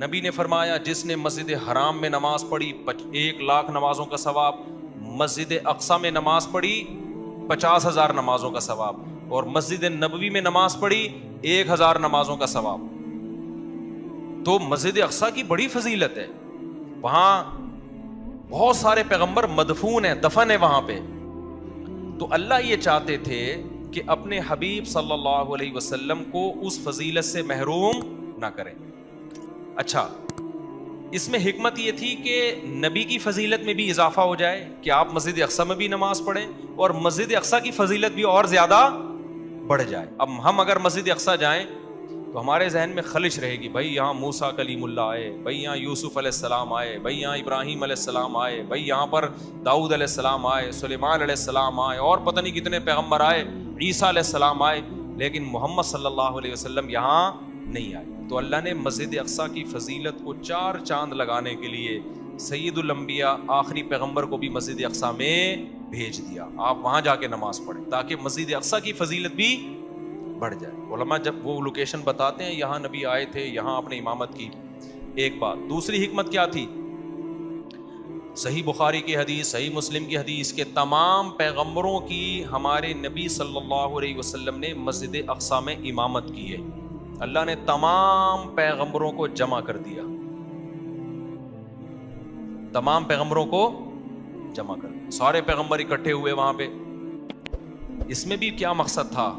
نبی نے فرمایا جس نے مسجد حرام میں نماز پڑھی 1,00,000 نمازوں کا ثواب، مسجد اقصی میں نماز پڑھی 50,000 نمازوں کا ثواب، اور مسجد نبوی میں نماز پڑھی 1,000 نمازوں کا ثواب. تو مسجد اقصی کی بڑی فضیلت ہے، وہاں بہت سارے پیغمبر مدفون ہیں، دفن ہے وہاں پہ. تو اللہ یہ چاہتے تھے کہ اپنے حبیب صلی اللہ علیہ وسلم کو اس فضیلت سے محروم نہ کریں. اچھا، اس میں حکمت یہ تھی کہ نبی کی فضیلت میں بھی اضافہ ہو جائے کہ آپ مسجد اقصی میں بھی نماز پڑھیں اور مسجد اقصی کی فضیلت بھی اور زیادہ بڑھ جائے. اب ہم اگر مسجد اقصی جائیں تو ہمارے ذہن میں خلش رہے گی، بھائی یہاں موسیٰ کلیم اللہ آئے، بھائی یہاں یوسف علیہ السلام آئے، بھائی یہاں ابراہیم علیہ السلام آئے، بھائی یہاں پر داؤد علیہ السلام آئے، سلیمان علیہ السلام آئے، اور پتہ نہیں کتنے پیغمبر آئے، عیسیٰ علیہ السلام آئے، لیکن محمد صلی اللہ علیہ وسلم یہاں نہیں آئے. تو اللہ نے مسجد اقصی کی فضیلت کو 4 چاند لگانے کے لیے سید الانبیاء آخری پیغمبر کو بھی مسجد اقصی میں بھیج دیا. آپ وہاں جا کے نماز پڑھیں تاکہ مسجد اقصی کی فضیلت بھی بڑھ جائے. علماء جب وہ لوکیشن بتاتے ہیں یہاں نبی آئے تھے، یہاں آپ نے امامت کی، ایک بات. دوسری حکمت کیا تھی؟ صحیح بخاری کی حدیث، صحیح مسلم کی حدیث کہ تمام پیغمبروں کی ہمارے نبی صلی اللہ علیہ وسلم نے مسجد اقصی میں امامت کی ہے. اللہ نے تمام پیغمبروں کو جمع کر دیا، تمام پیغمبروں کو جمع کر دیا، سارے پیغمبر اکٹھے ہوئے وہاں پہ. اس میں بھی کیا مقصد تھا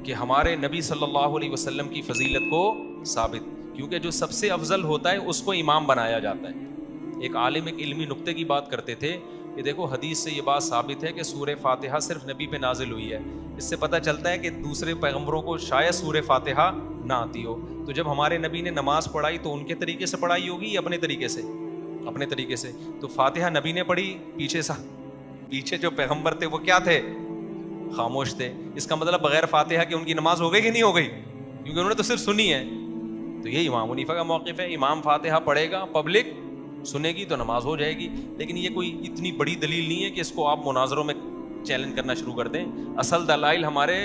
کہ ہمارے نبی صلی اللہ علیہ وسلم کی فضیلت کو ثابت، کیونکہ جو سب سے افضل ہوتا ہے اس کو امام بنایا جاتا ہے. ایک عالم ایک علمی نقطے کی بات کرتے تھے کہ دیکھو حدیث سے یہ بات ثابت ہے کہ سورہ فاتحہ صرف نبی پہ نازل ہوئی ہے. اس سے پتہ چلتا ہے کہ دوسرے پیغمبروں کو شاید سورہ فاتحہ نہ آتی ہو. تو جب ہمارے نبی نے نماز پڑھائی تو ان کے طریقے سے پڑھائی ہوگی یا اپنے طریقے سے؟ اپنے طریقے سے. تو فاتحہ نبی نے پڑھی، پیچھے جو پیغمبر تھے وہ کیا تھے؟ خاموش تھے. اس کا مطلب بغیر فاتحہ کہ ان کی نماز ہو گئی کہ نہیں ہو گئی؟ کیونکہ انہوں نے تو صرف سنی ہے. تو یہ امام حنیفہ کا موقف ہے، امام فاتحہ پڑھے گا، پبلک سنے گی تو نماز ہو جائے گی. لیکن یہ کوئی اتنی بڑی دلیل نہیں ہے کہ اس کو آپ مناظروں میں چیلنج کرنا شروع کر دیں. اصل دلائل ہمارے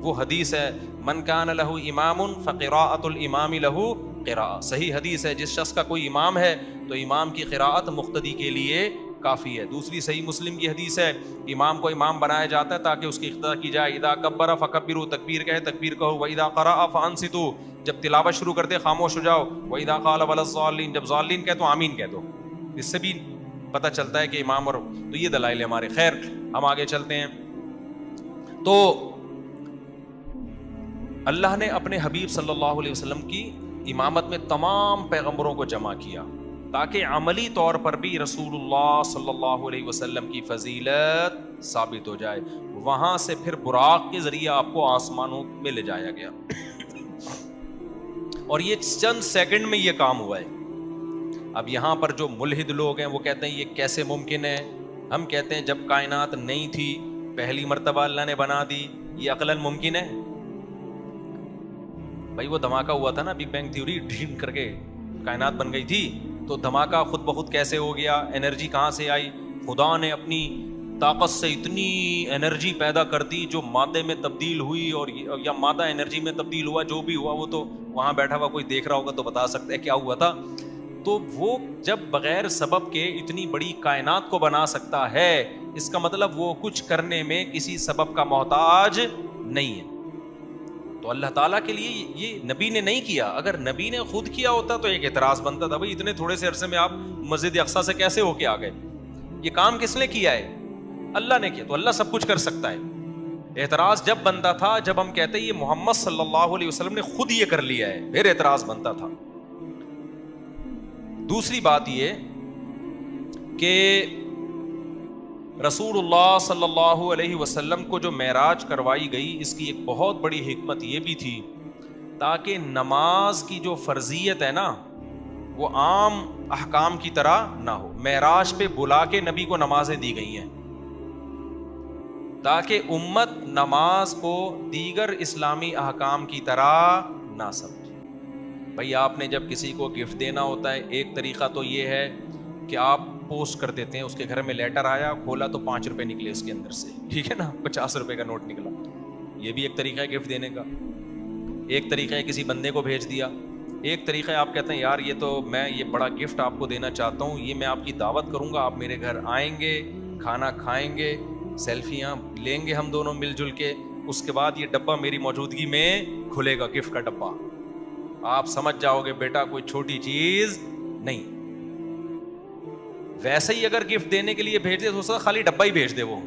وہ حدیث ہے من کان لہ امام فقراءۃ الامام لہ قراءۃ. صحیح حدیث ہے، جس شخص کا کوئی امام ہے تو امام کی قراءت مقتدی کے لیے کافی ہے. دوسری صحیح مسلم کی حدیث ہے، امام کو امام بنایا جاتا ہے تاکہ اس کی اقتدا کی جائے. اذا کبر فکبروا، تکبیر کہے تکبیر کہو. واذا قرأ فانصتوا، جب تلاوت شروع کرتے خاموش ہو جاؤ. واذا قال ولا الضالین، جب ضالین کہے تو آمین کہہ دو. اس سے بھی پتہ چلتا ہے کہ امام اور تو یہ دلائل ہے ہمارے. خیر ہم آگے چلتے ہیں. تو اللہ نے اپنے حبیب صلی اللہ علیہ وسلم کی امامت میں تمام پیغمبروں کو جمع کیا تاکہ عملی طور پر بھی رسول اللہ صلی اللہ علیہ وسلم کی فضیلت ثابت ہو جائے. وہاں سے پھر براق کے ذریعے آپ کو آسمانوں میں لے جایا گیا اور یہ چند سیکنڈ میں یہ کام ہوا ہے. اب یہاں پر جو ملحد لوگ ہیں وہ کہتے ہیں یہ کیسے ممکن ہے. ہم کہتے ہیں جب کائنات نہیں تھی پہلی مرتبہ اللہ نے بنا دی، یہ عقلاً ممکن ہے؟ بھائی وہ دھماکہ ہوا تھا نا، بگ بینگ تھیوری، ڈھیم کر کے کائنات بن گئی تھی. تو دھماکہ خود بخود کیسے ہو گیا؟ انرجی کہاں سے آئی؟ خدا نے اپنی طاقت سے اتنی انرجی پیدا کر دی جو مادے میں تبدیل ہوئی، اور یا مادہ انرجی میں تبدیل ہوا. جو بھی ہوا وہ تو وہاں بیٹھا ہوا کوئی دیکھ رہا ہوگا تو بتا سکتا ہے کیا ہوا تھا. تو وہ جب بغیر سبب کے اتنی بڑی کائنات کو بنا سکتا ہے، اس کا مطلب وہ کچھ کرنے میں کسی سبب کا محتاج نہیں ہے. تو اللہ تعالیٰ کے لیے یہ نبی نے نہیں کیا. اگر نبی نے خود کیا ہوتا تو ایک اعتراض بنتا تھا، بھائی اتنے تھوڑے سے عرصے میں آپ مسجد اقصی سے کیسے ہو کے آ گئے؟ یہ کام کس نے کیا ہے؟ اللہ نے کیا. تو اللہ سب کچھ کر سکتا ہے. اعتراض جب بنتا تھا جب ہم کہتے یہ محمد صلی اللہ علیہ وسلم نے خود یہ کر لیا ہے، پھر اعتراض بنتا تھا. دوسری بات یہ کہ رسول اللہ صلی اللہ علیہ وسلم کو جو معراج کروائی گئی، اس کی ایک بہت بڑی حکمت یہ بھی تھی تاکہ نماز کی جو فرضیت ہے نا وہ عام احکام کی طرح نہ ہو. معراج پہ بلا کے نبی کو نمازیں دی گئی ہیں تاکہ امت نماز کو دیگر اسلامی احکام کی طرح نہ سمجھے. بھائی آپ نے جب کسی کو گفٹ دینا ہوتا ہے، ایک طریقہ تو یہ ہے کہ آپ پوسٹ کر دیتے ہیں. اس کے گھر میں لیٹر آیا، کھولا تو 5 روپے نکلے اس کے اندر سے، ٹھیک ہے نا، 50 روپے کا نوٹ نکلا. یہ بھی ایک طریقہ ہے گفٹ دینے کا. ایک طریقہ ہے کسی بندے کو بھیج دیا. ایک طریقہ ہے آپ کہتے ہیں یار یہ تو میں یہ بڑا گفٹ آپ کو دینا چاہتا ہوں, یہ میں آپ کی دعوت کروں گا, آپ میرے گھر آئیں گے, کھانا کھائیں گے, سیلفیاں لیں گے ہم دونوں مل جل کے, اس کے بعد یہ ڈبہ میری موجودگی میں کھلے گا, گفٹ کا ڈبہ. آپ سمجھ جاؤ گے بیٹا کوئی چھوٹی چیز نہیں. ویسے ہی اگر گفٹ دینے کے لیے بھیج دے تو خالی ڈبہ ہی بھیج دے, وہ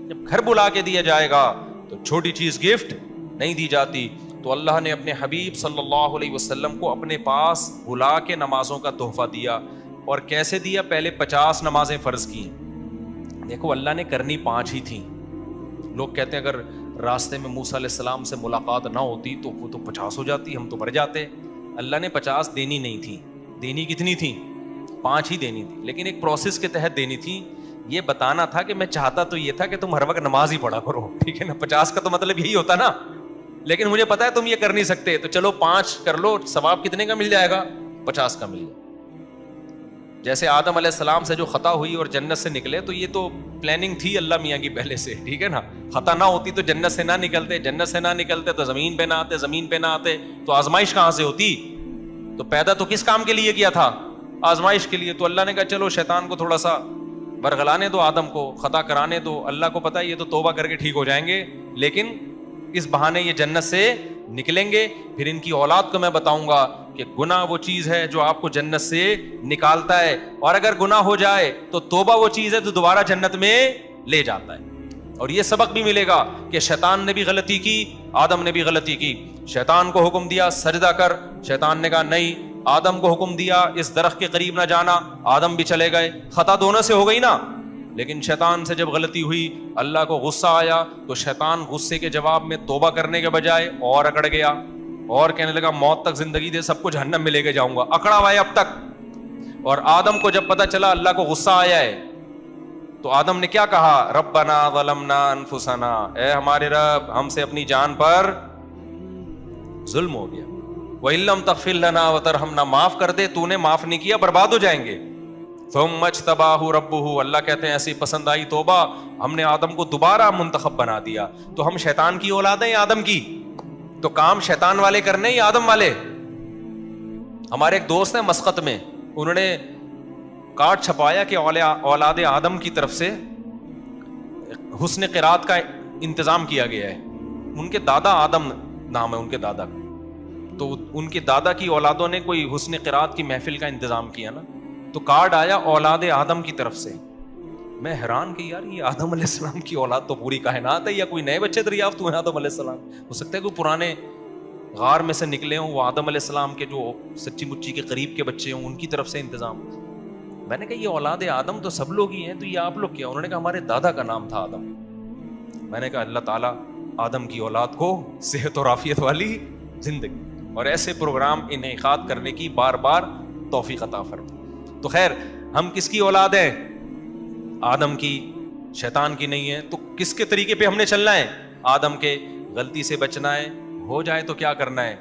جب گھر بلا کے دیا جائے گا تو چھوٹی چیز گفٹ نہیں دی جاتی. تو اللہ نے اپنے حبیب صلی اللہ علیہ وسلم کو اپنے پاس بلا کے نمازوں کا تحفہ دیا. اور کیسے دیا؟ پہلے 50 نمازیں فرض کی. دیکھو اللہ نے کرنی 5 ہی تھیں. لوگ کہتے ہیں اگر راستے میں موسیٰ علیہ السلام سے ملاقات نہ ہوتی تو وہ تو 50 ہو جاتی, ہم تو مر جاتے. اللہ نے 50 دینی نہیں تھی. دینی کتنی تھی؟ 5 ہی دینی تھی, لیکن ایک پروسیس کے تحت دینی تھی. یہ بتانا تھا کہ میں چاہتا تو یہ تھا کہ تم ہر وقت نماز ہی پڑھا کرو, ٹھیک ہے نا. 50 کا تو مطلب یہی ہوتا نا, لیکن مجھے پتا ہے تم یہ کر نہیں سکتے, تو چلو 5 کر لو. ثواب کتنے کا مل جائے گا؟ 50 کا مل جائے. جیسے آدم علیہ السلام سے جو خطا ہوئی اور جنت سے نکلے, تو یہ تو پلاننگ تھی اللہ میاں کی پہلے سے, ٹھیک ہے نا. خطا نہ ہوتی تو جنت سے نہ نکلتے, جنت سے نہ نکلتے تو زمین پہ نہ آتے, زمین پہ نہ آتے تو آزمائش کہاں سے ہوتی؟ تو پیدا تو کس کام کے لیے کیا تھا؟ آزمائش کے لیے. تو اللہ نے کہا چلو شیطان کو تھوڑا سا برگلانے دو, آدم کو خطا کرانے دو. اللہ کو پتا ہے یہ تو توبہ کر کے ٹھیک ہو جائیں گے, لیکن اس بہانے یہ جنت سے نکلیں گے. پھر ان کی اولاد کو میں بتاؤں گا کہ گناہ وہ چیز ہے جو آپ کو جنت سے نکالتا ہے, اور اگر گناہ ہو جائے تو توبہ وہ چیز ہے جو دوبارہ جنت میں لے جاتا ہے. اور یہ سبق بھی ملے گا کہ شیطان نے بھی غلطی کی, آدم نے بھی غلطی کی. شیطان کو حکم دیا سجدہ کر, شیطان نے کہا نہیں. آدم کو حکم دیا اس درخت کے قریب نہ جانا, آدم بھی چلے گئے. خطا دونوں سے ہو گئی نا. لیکن شیطان سے جب غلطی ہوئی, اللہ کو غصہ آیا, تو شیطان غصے کے جواب میں توبہ کرنے کے بجائے اور اکڑ گیا, اور کہنے لگا موت تک زندگی دے, سب کو جہنم میں لے کے جاؤں گا. اکڑا ہوا ہے اب تک. اور آدم کو جب پتا چلا اللہ کو غصہ آیا ہے, تو آدم نے کیا کہا؟ ربنا ظلمنا انفسنا, اے ہمارے رب ہم سے اپنی جان پر ظلم ہو گیا. وَإِن لَّمْ تَغْفِرْ لَنَا وَتَرْحَمْنَا, معاف کر دے, تو نے معاف نہیں کیا برباد ہو جائیں گے. ثُمَّ اجْتَبَاهُ رَبُّهُ, اللہ کہتے ہیں ایسی پسند آئی توبہ, ہم نے آدم کو دوبارہ منتخب بنا دیا. تو ہم شیطان کی اولاد ہیں یا آدم کی؟ تو کام شیطان والے کرنے یا آدم والے؟ ہمارے ایک دوست ہیں مسقط میں, انہوں نے کارڈ چھپایا کہ اولاد آدم کی طرف سے حسن قرات کا انتظام کیا گیا ہے. ان کے دادا آدم نام ہے ان کے دادا, تو ان کے دادا کی اولادوں نے کوئی حسن قرات کی محفل کا انتظام کیا نا, تو کارڈ آیا اولاد آدم کی طرف سے. میں حیران کہ یار یہ آدم علیہ السلام کی اولاد تو پوری کائنات ہے, یا کوئی نئے بچے دریافت ہوئے آدم علیہ السلام؟ ہو سکتا ہے کوئی پرانے غار میں سے نکلے ہوں, وہ آدم علیہ السلام کے جو سچی مچی کے قریب کے بچے ہوں, ان کی طرف سے انتظام. میں نے کہا یہ اولاد آدم تو سب لوگ ہی ہیں, تو یہ آپ لوگ کیا؟ انہوں نے کہا ہمارے دادا کا نام تھا آدم. میں نے کہا اللہ تعالیٰ آدم کی اولاد کو صحت اور عافیت والی زندگی اور ایسے پروگرام انعقاد کرنے کی بار بار توفیق عطا فرمائے. تو خیر ہم کس کی اولاد ہیں؟ آدم کی, شیطان کی نہیں ہے. تو کس کے طریقے پہ ہم نے چلنا ہے؟ آدم کے. غلطی سے بچنا ہے, ہو جائے تو کیا کرنا ہے؟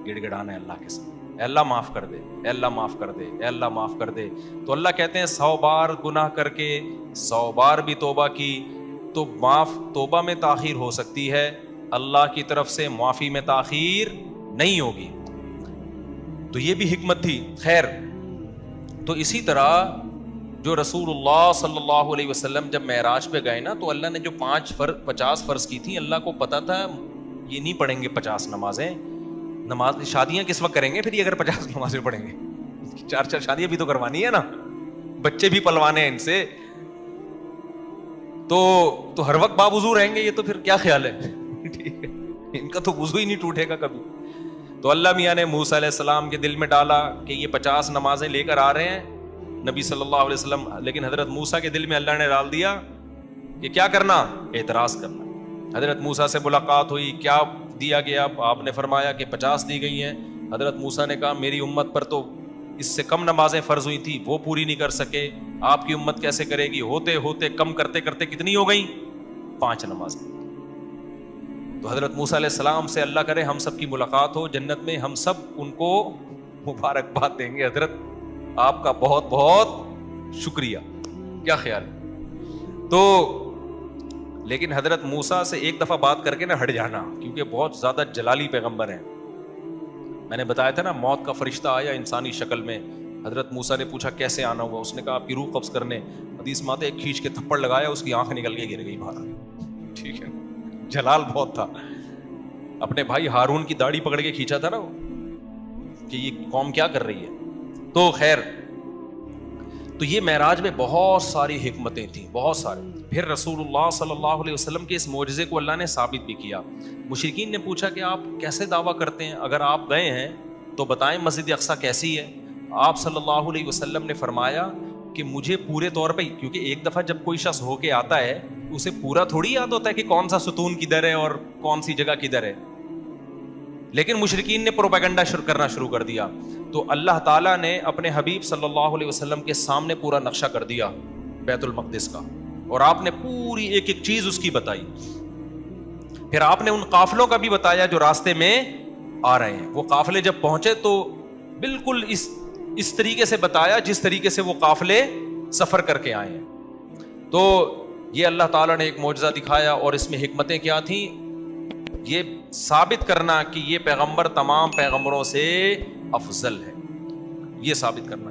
گڑ گڑانا ہے اللہ کے ساتھ, اے اللہ معاف کر دے, اے اللہ معاف کر دے, اے اللہ معاف کر دے. تو اللہ کہتے ہیں 100 بار گناہ کر کے 100 بار بھی توبہ کی تو معاف, توبہ میں تاخیر ہو سکتی ہے, اللہ کی طرف سے معافی میں تاخیر نہیں ہوگی. تو یہ بھی حکمت تھی. خیر, تو اسی طرح جو رسول اللہ صلی اللہ علیہ وسلم جب معراج پہ گئے نا, تو اللہ نے جو 50 فرض کی تھی, اللہ کو پتا تھا یہ نہیں پڑھیں گے 50 نمازیں. نماز شادیاں کس وقت کریں گے پھر یہ اگر 50 نمازیں پڑھیں گے؟ 4 شادیاں بھی تو کروانی ہے نا, بچے بھی پلوانے ہیں ان سے, تو ہر وقت باوضو رہیں گے, یہ تو پھر کیا خیال ہے؟ ٹھیک ہے, ان کا تو وضو ہی نہیں ٹوٹے گا کبھی. تو اللہ میاں نے موسیٰ علیہ السلام کے دل میں ڈالا کہ یہ 50 نمازیں لے کر آ رہے ہیں نبی صلی اللہ علیہ وسلم, لیکن حضرت موسیٰ کے دل میں اللہ نے ڈال دیا کہ کیا کرنا؟ اعتراض کرنا. حضرت موسیٰ سے ملاقات ہوئی, کیا دیا گیا؟ آپ نے فرمایا کہ 50 دی گئی ہیں. حضرت موسیٰ نے کہا میری امت پر تو اس سے کم نمازیں فرض ہوئی تھی, وہ پوری نہیں کر سکے, آپ کی امت کیسے کرے گی؟ ہوتے ہوتے کم کرتے کرتے کتنی ہو گئی؟ 5 نمازیں. تو حضرت موسیٰ علیہ السلام سے اللہ کرے ہم سب کی ملاقات ہو جنت میں, ہم سب ان کو مبارکباد دیں گے, حضرت آپ کا بہت بہت شکریہ. کیا خیال ہے؟ تو لیکن حضرت موسیٰ سے ایک دفعہ بات کر کے نہ ہٹ جانا, کیونکہ بہت زیادہ جلالی پیغمبر ہیں. میں نے بتایا تھا نا موت کا فرشتہ آیا انسانی شکل میں. حضرت موسیٰ نے پوچھا کیسے آنا ہوا, اس نے کہا آپ کی روح قبض کرنے. حدیث میں آتا ہے ایک کھینچ کے تھپڑ لگایا, اس کی آنکھ نکل کے گر گئی باہر. ٹھیک ہے, جلال بہت تھا. اپنے بھائی ہارون کی داڑھی پکڑ کے کھینچا تھا نا کہ یہ قوم کیا کر رہی ہے. تو خیر, تو یہ معراج میں بہت ساری حکمتیں تھیں, بہت سارے. پھر رسول اللہ صلی اللہ علیہ وسلم کے اس معجزے کو اللہ نے ثابت بھی کیا. مشرکین نے پوچھا کہ آپ کیسے دعویٰ کرتے ہیں, اگر آپ گئے ہیں تو بتائیں مسجد اقصیٰ کیسی ہے. آپ صلی اللہ علیہ وسلم نے فرمایا کہ مجھے پورے طور پہ, کیونکہ ایک دفعہ جب کوئی شخص ہو کے آتا ہے اسے پورا تھوڑی یاد ہوتا ہے کہ کون سا ستون کدھر ہے اور کون سی جگہ کدھر ہے. لیکن مشرکین نے پروپیگنڈا کرنا شروع کر دیا. تو اللہ تعالیٰ نے اپنے حبیب صلی اللہ علیہ وسلم کے سامنے پورا نقشہ کر دیا بیت المقدس کا, اور آپ نے پوری ایک ایک چیز اس کی بتائی. پھر آپ نے ان قافلوں کا بھی بتایا جو راستے میں آ رہے ہیں. وہ قافلے جب پہنچے تو بالکل اس طریقے سے بتایا جس طریقے سے وہ قافلے سفر کر کے آئے ہیں. تو یہ اللہ تعالیٰ نے ایک معجزہ دکھایا, اور اس میں حکمتیں کیا تھیں, یہ ثابت کرنا کہ یہ پیغمبر تمام پیغمبروں سے افضل ہے, یہ ثابت کرنا.